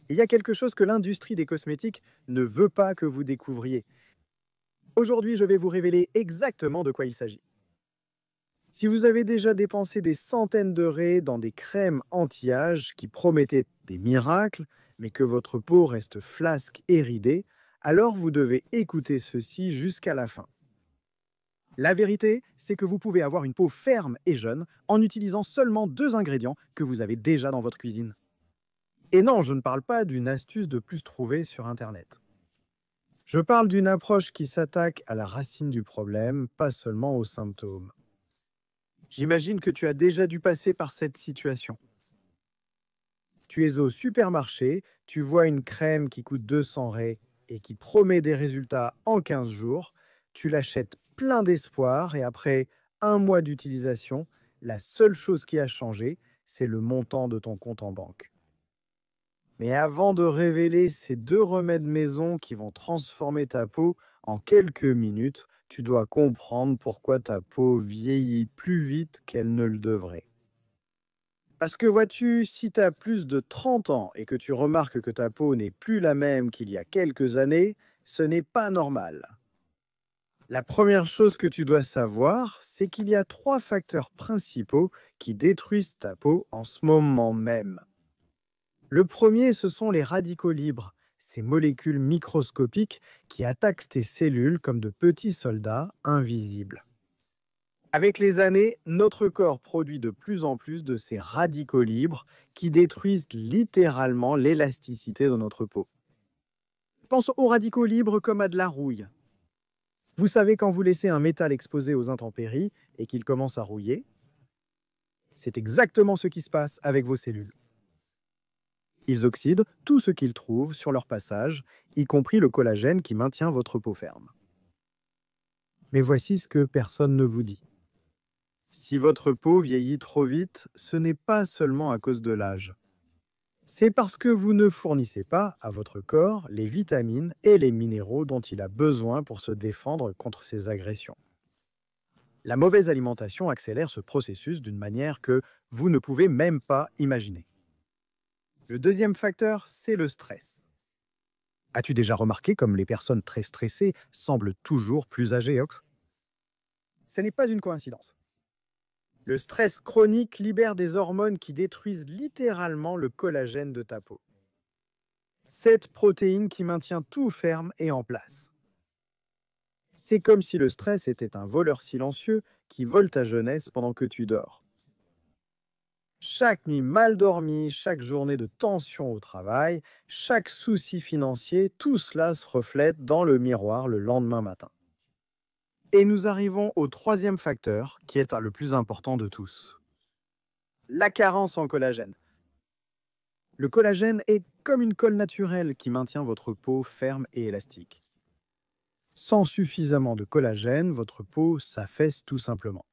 Il y a quelque chose que l'industrie des cosmétiques ne veut pas que vous découvriez. Aujourd'hui, je vais vous révéler exactement de quoi il s'agit. Si vous avez déjà dépensé des centaines d'euros dans des crèmes anti-âge qui promettaient des miracles, mais que votre peau reste flasque et ridée, alors vous devez écouter ceci jusqu'à la fin. La vérité, c'est que vous pouvez avoir une peau ferme et jeune en utilisant seulement deux ingrédients que vous avez déjà dans votre cuisine. Et non, je ne parle pas d'une astuce de plus trouvée sur Internet. Je parle d'une approche qui s'attaque à la racine du problème, pas seulement aux symptômes. J'imagine que tu as déjà dû passer par cette situation. Tu es au supermarché, tu vois une crème qui coûte 200 raies et qui promet des résultats en 15 jours, tu l'achètes plein d'espoir et après un mois d'utilisation, la seule chose qui a changé, c'est le montant de ton compte en banque. Mais avant de révéler ces deux remèdes maison qui vont transformer ta peau en quelques minutes, tu dois comprendre pourquoi ta peau vieillit plus vite qu'elle ne le devrait. Parce que vois-tu, si tu as plus de 30 ans et que tu remarques que ta peau n'est plus la même qu'il y a quelques années, ce n'est pas normal. La première chose que tu dois savoir, c'est qu'il y a trois facteurs principaux qui détruisent ta peau en ce moment même. Le premier, ce sont les radicaux libres, ces molécules microscopiques qui attaquent tes cellules comme de petits soldats invisibles. Avec les années, notre corps produit de plus en plus de ces radicaux libres qui détruisent littéralement l'élasticité de notre peau. Pense aux radicaux libres comme à de la rouille. Vous savez quand vous laissez un métal exposé aux intempéries et qu'il commence à rouiller, c'est exactement ce qui se passe avec vos cellules. Ils oxydent tout ce qu'ils trouvent sur leur passage, y compris le collagène qui maintient votre peau ferme. Mais voici ce que personne ne vous dit. Si votre peau vieillit trop vite, ce n'est pas seulement à cause de l'âge. C'est parce que vous ne fournissez pas à votre corps les vitamines et les minéraux dont il a besoin pour se défendre contre ces agressions. La mauvaise alimentation accélère ce processus d'une manière que vous ne pouvez même pas imaginer. Le deuxième facteur, c'est le stress. As-tu déjà remarqué comme les personnes très stressées semblent toujours plus âgées, Ox? Ce n'est pas une coïncidence. Le stress chronique libère des hormones qui détruisent littéralement le collagène de ta peau. Cette protéine qui maintient tout ferme et en place. C'est comme si le stress était un voleur silencieux qui vole ta jeunesse pendant que tu dors. Chaque nuit mal dormie, chaque journée de tension au travail, chaque souci financier, tout cela se reflète dans le miroir le lendemain matin. Et nous arrivons au troisième facteur, qui est le plus important de tous. La carence en collagène. Le collagène est comme une colle naturelle qui maintient votre peau ferme et élastique. Sans suffisamment de collagène, votre peau s'affaisse tout simplement.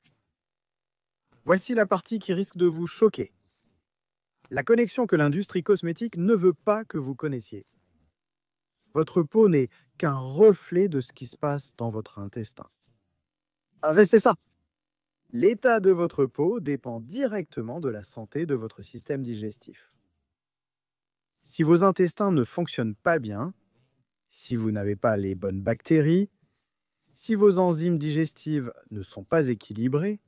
Voici la partie qui risque de vous choquer. La connexion que l'industrie cosmétique ne veut pas que vous connaissiez. Votre peau n'est qu'un reflet de ce qui se passe dans votre intestin. Ah, c'est ça. L'état de votre peau dépend directement de la santé de votre système digestif. Si vos intestins ne fonctionnent pas bien, si vous n'avez pas les bonnes bactéries, si vos enzymes digestives ne sont pas équilibrées,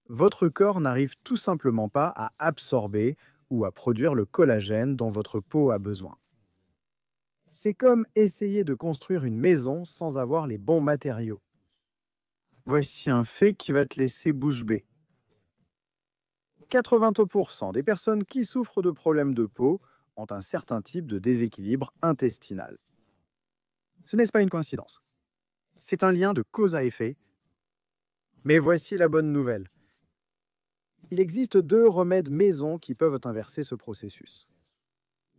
votre corps n'arrive tout simplement pas à absorber ou à produire le collagène dont votre peau a besoin. C'est comme essayer de construire une maison sans avoir les bons matériaux. Voici un fait qui va te laisser bouche bée. 80% des personnes qui souffrent de problèmes de peau ont un certain type de déséquilibre intestinal. Ce n'est pas une coïncidence. C'est un lien de cause à effet. Mais voici la bonne nouvelle. Il existe deux remèdes maison qui peuvent inverser ce processus.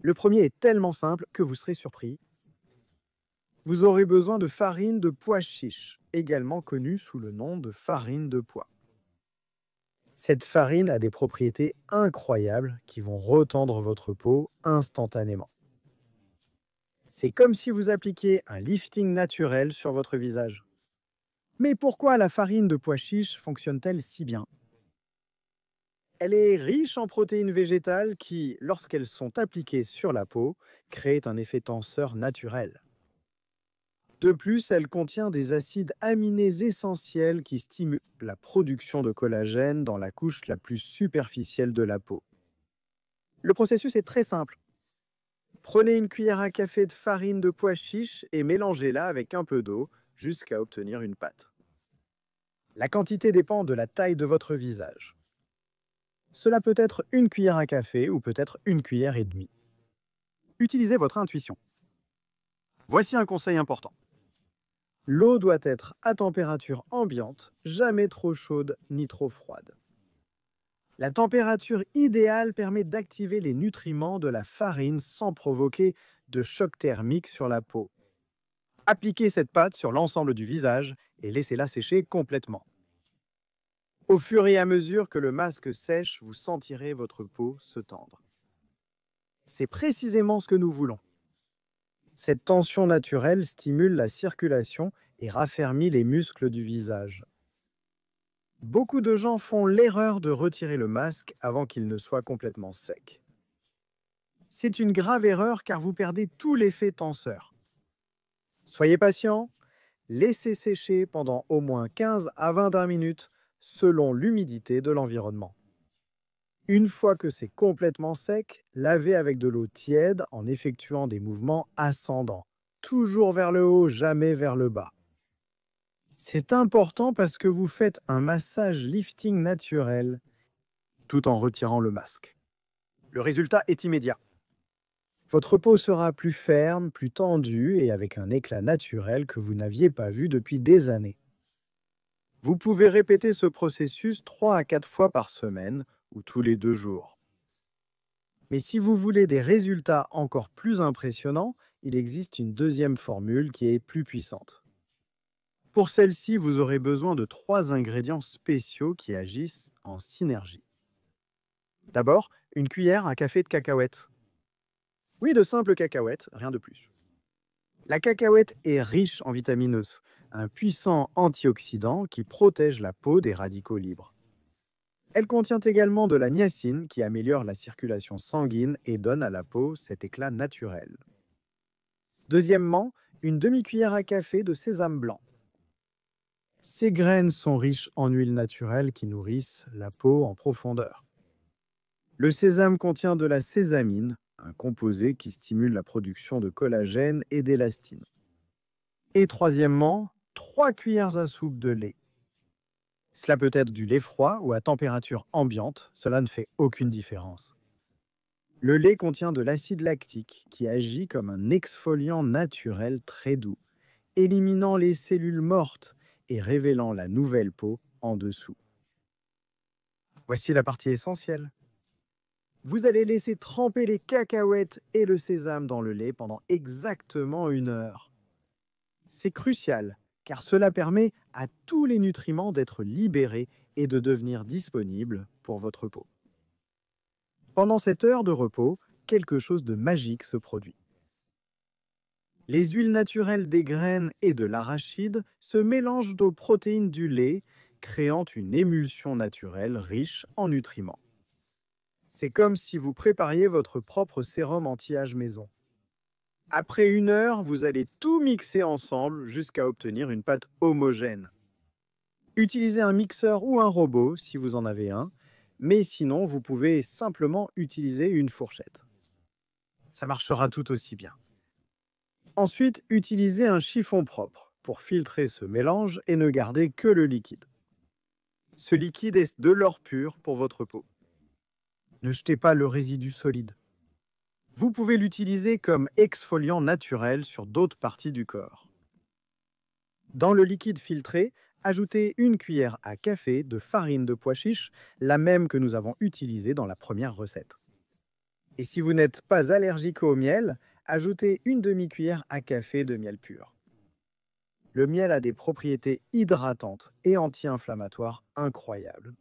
Le premier est tellement simple que vous serez surpris. Vous aurez besoin de farine de pois chiche, également connue sous le nom de farine de pois. Cette farine a des propriétés incroyables qui vont retendre votre peau instantanément. C'est comme si vous appliquiez un lifting naturel sur votre visage. Mais pourquoi la farine de pois chiche fonctionne-t-elle si bien? Elle est riche en protéines végétales qui, lorsqu'elles sont appliquées sur la peau, créent un effet tenseur naturel. De plus, elle contient des acides aminés essentiels qui stimulent la production de collagène dans la couche la plus superficielle de la peau. Le processus est très simple. Prenez une cuillère à café de farine de pois chiche et mélangez-la avec un peu d'eau jusqu'à obtenir une pâte. La quantité dépend de la taille de votre visage. Cela peut être une cuillère à café ou peut-être une cuillère et demie. Utilisez votre intuition. Voici un conseil important. L'eau doit être à température ambiante, jamais trop chaude ni trop froide. La température idéale permet d'activer les nutriments de la farine sans provoquer de choc thermique sur la peau. Appliquez cette pâte sur l'ensemble du visage et laissez-la sécher complètement. Au fur et à mesure que le masque sèche, vous sentirez votre peau se tendre. C'est précisément ce que nous voulons. Cette tension naturelle stimule la circulation et raffermit les muscles du visage. Beaucoup de gens font l'erreur de retirer le masque avant qu'il ne soit complètement sec. C'est une grave erreur car vous perdez tout l'effet tenseur. Soyez patient, laissez sécher pendant au moins 15 à 20 minutes selon l'humidité de l'environnement. Une fois que c'est complètement sec, lavez avec de l'eau tiède en effectuant des mouvements ascendants, toujours vers le haut, jamais vers le bas. C'est important parce que vous faites un massage lifting naturel tout en retirant le masque. Le résultat est immédiat. Votre peau sera plus ferme, plus tendue et avec un éclat naturel que vous n'aviez pas vu depuis des années. Vous pouvez répéter ce processus 3 à 4 fois par semaine ou tous les 2 jours. Mais si vous voulez des résultats encore plus impressionnants, il existe une deuxième formule qui est plus puissante. Pour celle-ci, vous aurez besoin de 3 ingrédients spéciaux qui agissent en synergie. D'abord, une cuillère à café de cacahuètes. Oui, de simples cacahuètes, rien de plus. La cacahuète est riche en vitamineuses, un puissant antioxydant qui protège la peau des radicaux libres. Elle contient également de la niacine qui améliore la circulation sanguine et donne à la peau cet éclat naturel. Deuxièmement, une demi-cuillère à café de sésame blanc. Ces graines sont riches en huiles naturelles qui nourrissent la peau en profondeur. Le sésame contient de la sésamine, un composé qui stimule la production de collagène et d'élastine. Et troisièmement, 3 cuillères à soupe de lait. Cela peut être du lait froid ou à température ambiante, cela ne fait aucune différence. Le lait contient de l'acide lactique qui agit comme un exfoliant naturel très doux, éliminant les cellules mortes et révélant la nouvelle peau en dessous. Voici la partie essentielle. Vous allez laisser tremper les cacahuètes et le sésame dans le lait pendant exactement 1 heure. C'est crucial, car cela permet à tous les nutriments d'être libérés et de devenir disponibles pour votre peau. Pendant cette heure de repos, quelque chose de magique se produit. Les huiles naturelles des graines et de l'arachide se mélangent aux protéines du lait, créant une émulsion naturelle riche en nutriments. C'est comme si vous prépariez votre propre sérum anti-âge maison. Après 1 heure, vous allez tout mixer ensemble jusqu'à obtenir une pâte homogène. Utilisez un mixeur ou un robot si vous en avez un, mais sinon vous pouvez simplement utiliser une fourchette. Ça marchera tout aussi bien. Ensuite, utilisez un chiffon propre pour filtrer ce mélange et ne garder que le liquide. Ce liquide est de l'or pur pour votre peau. Ne jetez pas le résidu solide. Vous pouvez l'utiliser comme exfoliant naturel sur d'autres parties du corps. Dans le liquide filtré, ajoutez 1 cuillère à café de farine de pois chiche, la même que nous avons utilisée dans la première recette. Et si vous n'êtes pas allergique au miel, ajoutez 1 demi-cuillère à café de miel pur. Le miel a des propriétés hydratantes et anti-inflammatoires incroyables.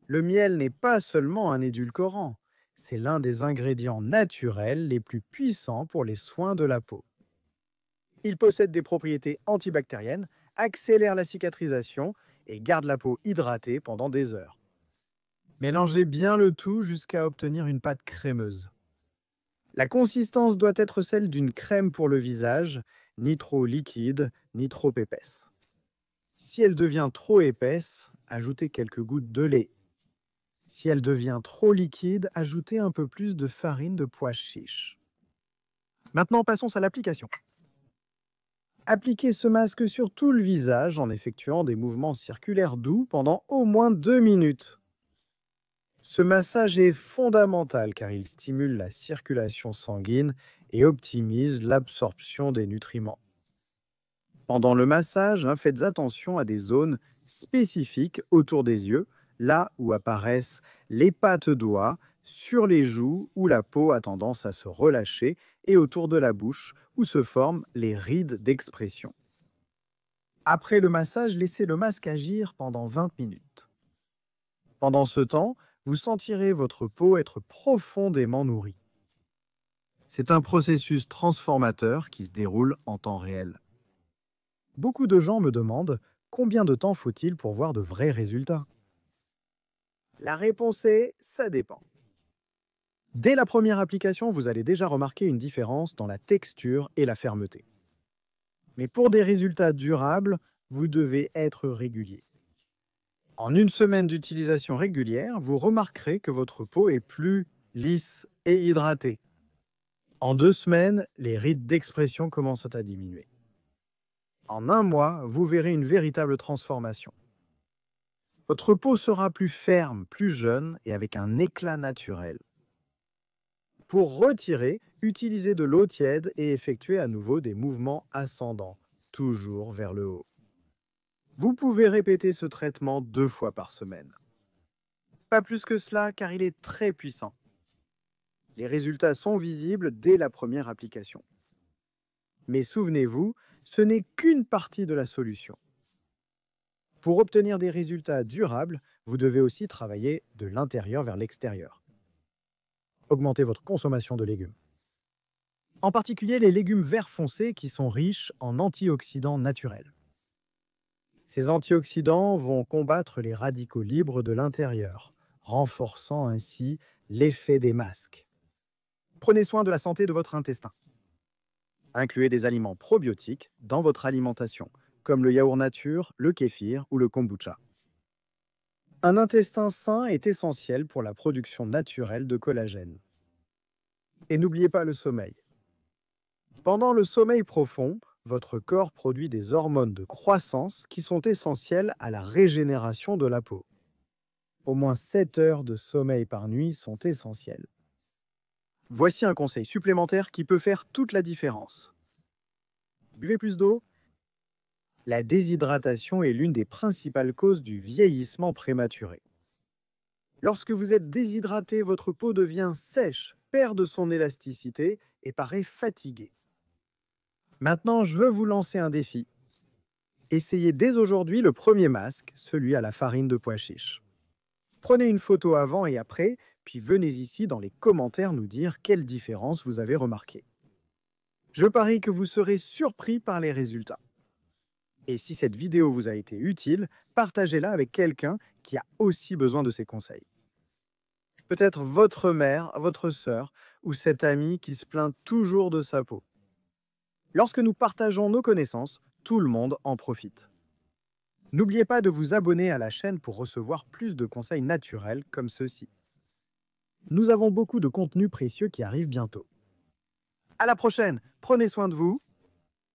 Le miel n'est pas seulement un édulcorant, c'est l'un des ingrédients naturels les plus puissants pour les soins de la peau. Il possède des propriétés antibactériennes, accélère la cicatrisation et garde la peau hydratée pendant des heures. Mélangez bien le tout jusqu'à obtenir une pâte crémeuse. La consistance doit être celle d'une crème pour le visage, ni trop liquide, ni trop épaisse. Si elle devient trop épaisse, ajoutez quelques gouttes de lait. Si elle devient trop liquide, ajoutez un peu plus de farine de pois chiche. Maintenant, passons à l'application. Appliquez ce masque sur tout le visage en effectuant des mouvements circulaires doux pendant au moins 2 minutes. Ce massage est fondamental car il stimule la circulation sanguine et optimise l'absorption des nutriments. Pendant le massage, faites attention à des zones spécifiques autour des yeux, là où apparaissent les pattes doigts, sur les joues où la peau a tendance à se relâcher et autour de la bouche où se forment les rides d'expression. Après le massage, laissez le masque agir pendant 20 minutes. Pendant ce temps, vous sentirez votre peau être profondément nourrie. C'est un processus transformateur qui se déroule en temps réel. Beaucoup de gens me demandent combien de temps faut-il pour voir de vrais résultats. La réponse est ça dépend. Dès la première application, vous allez déjà remarquer une différence dans la texture et la fermeté. Mais pour des résultats durables, vous devez être régulier. En une semaine d'utilisation régulière, vous remarquerez que votre peau est plus lisse et hydratée. En 2 semaines, les rides d'expression commencent à diminuer. En 1 mois, vous verrez une véritable transformation. Votre peau sera plus ferme, plus jeune et avec un éclat naturel. Pour retirer, utilisez de l'eau tiède et effectuez à nouveau des mouvements ascendants, toujours vers le haut. Vous pouvez répéter ce traitement 2 fois par semaine. Pas plus que cela car il est très puissant. Les résultats sont visibles dès la première application. Mais souvenez-vous, ce n'est qu'une partie de la solution. Pour obtenir des résultats durables, vous devez aussi travailler de l'intérieur vers l'extérieur. Augmentez votre consommation de légumes. En particulier les légumes verts foncés qui sont riches en antioxydants naturels. Ces antioxydants vont combattre les radicaux libres de l'intérieur, renforçant ainsi l'effet des masques. Prenez soin de la santé de votre intestin. Incluez des aliments probiotiques dans votre alimentation, comme le yaourt nature, le kéfir ou le kombucha. Un intestin sain est essentiel pour la production naturelle de collagène. Et n'oubliez pas le sommeil. Pendant le sommeil profond, votre corps produit des hormones de croissance qui sont essentielles à la régénération de la peau. Au moins 7 heures de sommeil par nuit sont essentielles. Voici un conseil supplémentaire qui peut faire toute la différence. Buvez plus d'eau. La déshydratation est l'une des principales causes du vieillissement prématuré. Lorsque vous êtes déshydraté, votre peau devient sèche, perd de son élasticité et paraît fatiguée. Maintenant, je veux vous lancer un défi. Essayez dès aujourd'hui le premier masque, celui à la farine de pois chiche. Prenez une photo avant et après, puis venez ici dans les commentaires nous dire quelle différence vous avez remarquée. Je parie que vous serez surpris par les résultats. Et si cette vidéo vous a été utile, partagez-la avec quelqu'un qui a aussi besoin de ces conseils. Peut-être votre mère, votre sœur ou cet ami qui se plaint toujours de sa peau. Lorsque nous partageons nos connaissances, tout le monde en profite. N'oubliez pas de vous abonner à la chaîne pour recevoir plus de conseils naturels comme ceux-ci. Nous avons beaucoup de contenus précieux qui arrivent bientôt. À la prochaine, prenez soin de vous